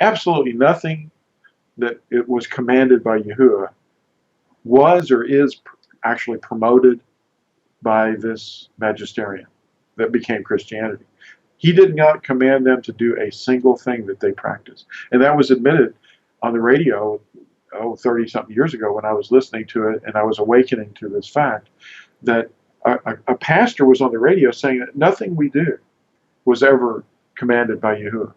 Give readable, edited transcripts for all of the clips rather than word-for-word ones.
absolutely nothing that it was commanded by Yahuwah was or is actually promoted by this magisterium that became Christianity. He did not command them to do a single thing that they practiced. And that was admitted on the radio, 30-something years ago when I was listening to it, and I was awakening to this fact that a pastor was on the radio saying that nothing we do was ever commanded by Yahuwah.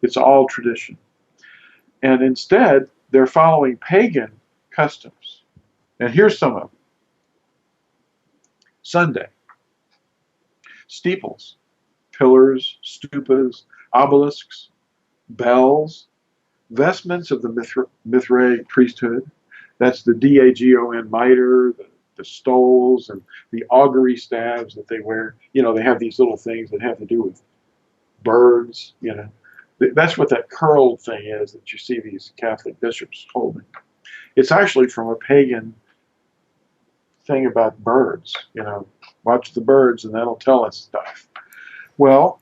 It's all tradition. And instead, they're following pagan customs. And here's some of them. Sunday, steeples, pillars, stupas, obelisks, bells, vestments of the Mithraic priesthood. That's the Dagon mitre, the stoles, and the augury staves that they wear. You know, they have these little things that have to do with birds, you know. That's what that curled thing is that you see these Catholic bishops holding. It's actually from a pagan thing about birds, you know. Watch the birds and that'll tell us stuff. Well,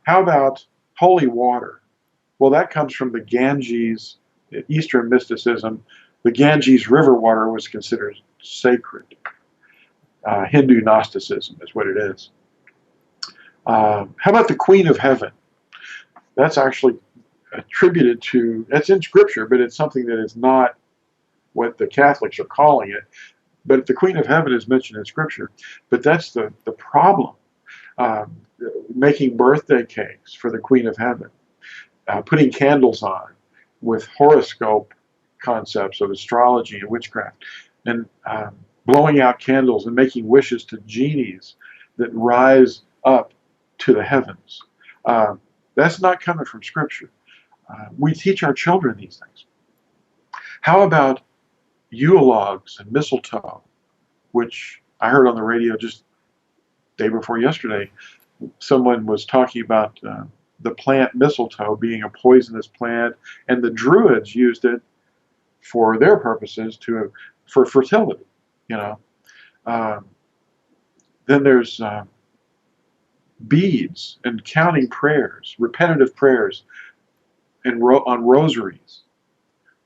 how about holy water? Well, that comes from the Ganges, Eastern mysticism. The Ganges river water was considered sacred. Hindu Gnosticism is what it is. How about the Queen of Heaven? That's actually attributed to, that's in Scripture, but it's something that is not what the Catholics are calling it. But the Queen of Heaven is mentioned in Scripture. But that's the problem. Making birthday cakes for the Queen of Heaven. Putting candles on with horoscope concepts of astrology and witchcraft. And blowing out candles and making wishes to genies that rise up to the heavens. That's not coming from Scripture. We teach our children these things. How about Yule logs and mistletoe, which I heard on the radio just day before yesterday. Someone was talking about the plant mistletoe being a poisonous plant, and the Druids used it for their purposes for fertility. You know. Then there's beads and counting prayers, repetitive prayers, and on rosaries.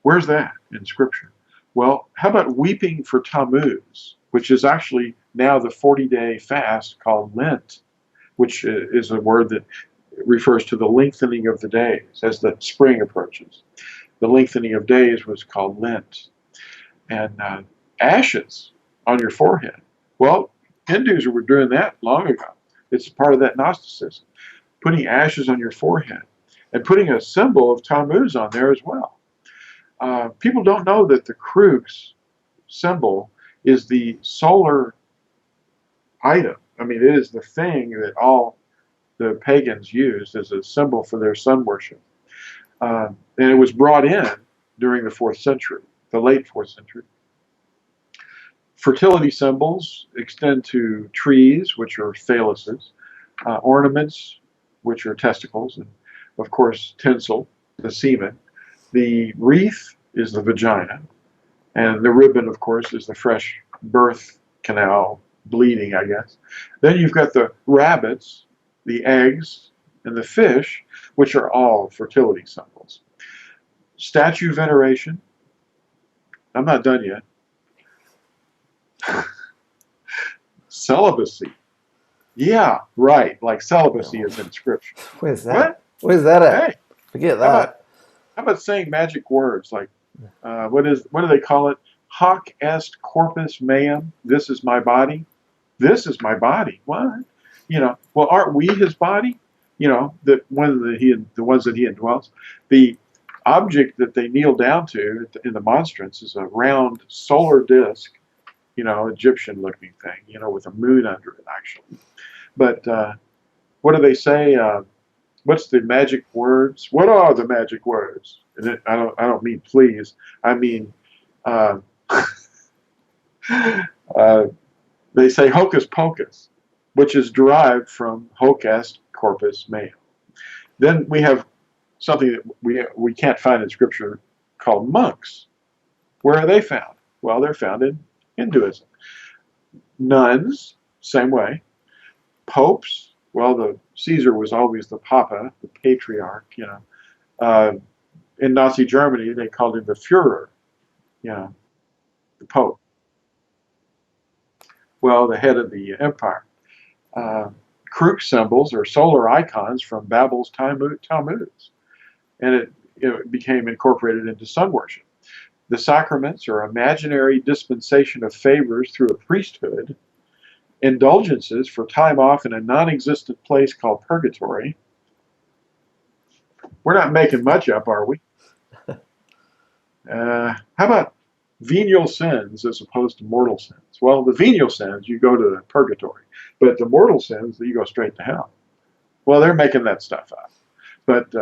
Where's that in Scripture? Well, how about weeping for Tammuz, which is actually now the 40-day fast called Lent, which is a word that refers to the lengthening of the days as the spring approaches. The lengthening of days was called Lent. And ashes on your forehead. Well, Hindus were doing that long ago. It's part of that Gnosticism. Putting ashes on your forehead and putting a symbol of Tammuz on there as well. People don't know that the crux symbol is the solar item. I mean, it is the thing that all the pagans used as a symbol for their sun worship. And it was brought in during the 4th century, the late 4th century. Fertility symbols extend to trees, which are phalluses, ornaments, which are testicles, and of course tinsel, the semen. The wreath is the vagina, and the ribbon, of course, is the fresh birth canal, bleeding, I guess. Then you've got the rabbits, the eggs, and the fish, which are all fertility symbols. Statue veneration. I'm not done yet. Celibacy. Yeah, right. Like celibacy is in Scripture. Where's that? What? Where's that at? Hey, Forget that. How about saying magic words like, what do they call it? Hoc est corpus meum. This is my body. This is my body. What? You know. Well, aren't we his body? You know, the ones that he indwells. The object that they kneel down to in the monstrance is a round solar disc. You know, Egyptian-looking thing. You know, with a moon under it, actually. But what do they say? What's the magic words? What are the magic words? And I don't mean please. I mean, they say hocus pocus, which is derived from hoc est corpus meum. Then we have something that we can't find in Scripture called monks. Where are they found? Well, they're found in Hinduism. Nuns, same way. Popes, well, the Caesar was always the Papa, the patriarch, you know. Uh, in Nazi Germany, they called him the Führer, you know, the Pope. Well, the head of the empire. Uh, Kruk symbols are solar icons from Babel's Talmuds, and it became incorporated into sun worship. The sacraments are imaginary dispensation of favors through a priesthood, indulgences for time off in a non-existent place called purgatory. We're not making much up, are we? How about venial sins as opposed to mortal sins? Well, the venial sins, you go to the purgatory, but the mortal sins, you go straight to hell. Well, they're making that stuff up. But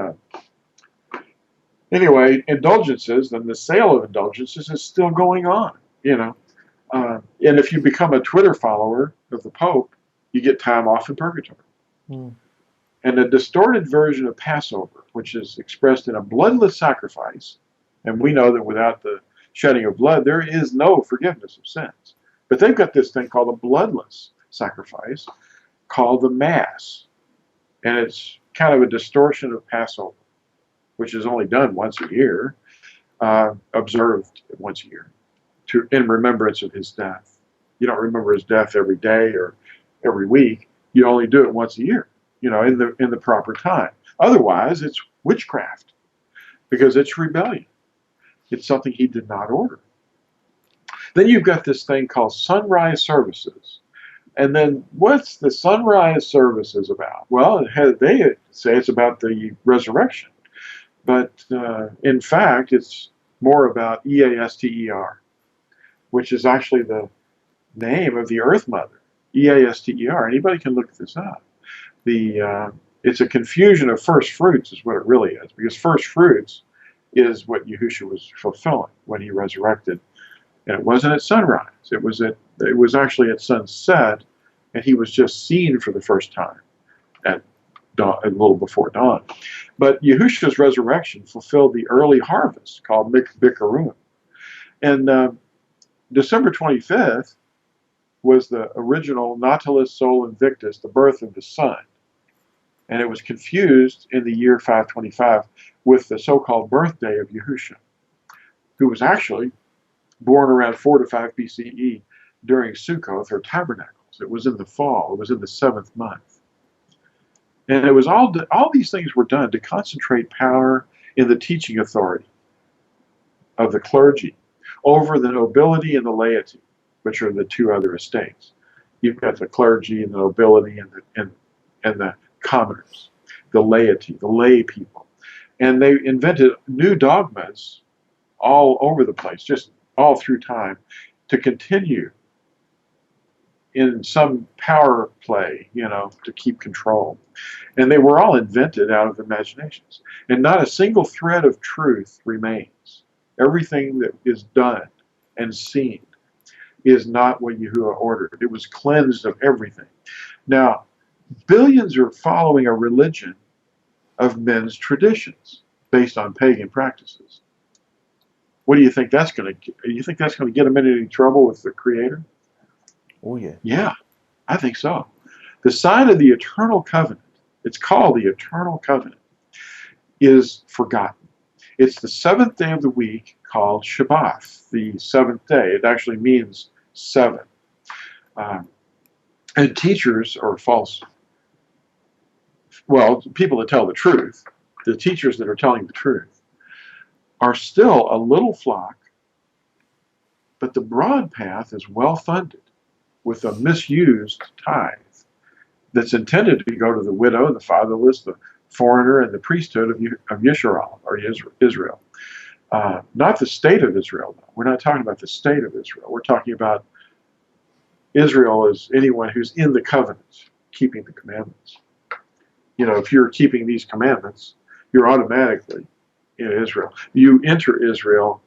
anyway, indulgences and the sale of indulgences is still going on, you know. And if you become a Twitter follower of the Pope, you get time off in purgatory. Hmm. And a distorted version of Passover, which is expressed in a bloodless sacrifice, and we know that without the shedding of blood, there is no forgiveness of sins. But they've got this thing called a bloodless sacrifice called the Mass. And it's kind of a distortion of Passover, which is only done once a year, observed once a year, in remembrance of his death. You don't remember his death every day or every week. You only do it once a year, you know, in the proper time. Otherwise, it's witchcraft because it's rebellion. It's something he did not order. Then you've got this thing called sunrise services. And then what's the sunrise services about? Well, they say it's about the resurrection. But in fact, it's more about Easter, which is actually the name of the Earth Mother. Easter. Anybody can look this up. It's a confusion of first fruits is what it really is, because first fruits is what Yahushua was fulfilling when he resurrected. And it wasn't at sunrise. It was actually at sunset, and he was just seen for the first time at dawn, a little before dawn. But Yahushua's resurrection fulfilled the early harvest called Bikurim. And December 25th was the original Nautilus Sol Invictus, the birth of the sun. And it was confused in the year 525 with the so-called birthday of Yahushua, who was actually born around 4 to 5 BCE during Sukkoth or Tabernacles. It was in the fall. It was in the 7th month. And it was all these things were done to concentrate power in the teaching authority of the clergy over the nobility and the laity, which are the two other estates. You've got the clergy and the nobility and the commoners, the laity, the lay people. And they invented new dogmas all over the place, just all through time, to continue in some power play, you know, to keep control. And they were all invented out of imaginations. And not a single thread of truth remains. Everything that is done and seen is not what Yahuwah ordered. It was cleansed of everything. Now, billions are following a religion of men's traditions based on pagan practices. What do you think that's going to? You think that's going to get them into any trouble with the Creator? Oh yeah. Yeah, I think so. The sign of the eternal covenant, it's called the eternal covenant, is forgotten. It's the 7th day of the week called Shabbat, the 7th day. It actually means 7. And teachers are false. Well, people that tell the truth, the teachers that are telling the truth, are still a little flock, but the broad path is well funded with a misused tithe that's intended to go to the widow, the fatherless, the foreigner, and the priesthood of Yisrael, or Israel. Not the state of Israel, though. We're not talking about the state of Israel. We're talking about Israel as anyone who's in the covenants, keeping the commandments. You know, if you're keeping these commandments, you're automatically in Israel. You enter Israel,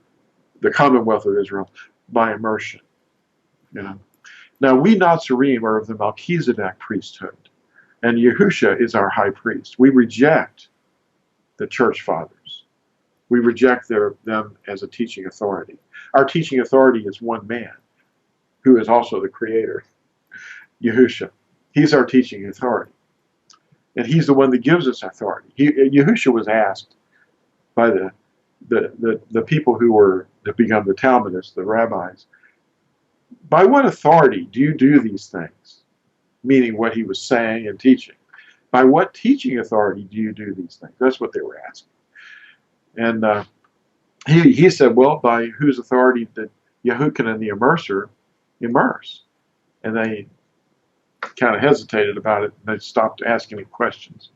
the Commonwealth of Israel, by immersion. You know. Now, we Nazarene are of the Melchizedek priesthood, and Yahusha is our high priest. We reject the church fathers. We reject them as a teaching authority. Our teaching authority is one man, who is also the creator, Yahusha. He's our teaching authority. And he's the one that gives us authority. Yahusha was asked by the people who were to become the Talmudists, the rabbis. By what authority do you do these things? Meaning what he was saying and teaching. By what teaching authority do you do these things? That's what they were asking. And he said, well, by whose authority did Yehukin and the immerser immerse? And they kind of hesitated about it, and they stopped asking any questions.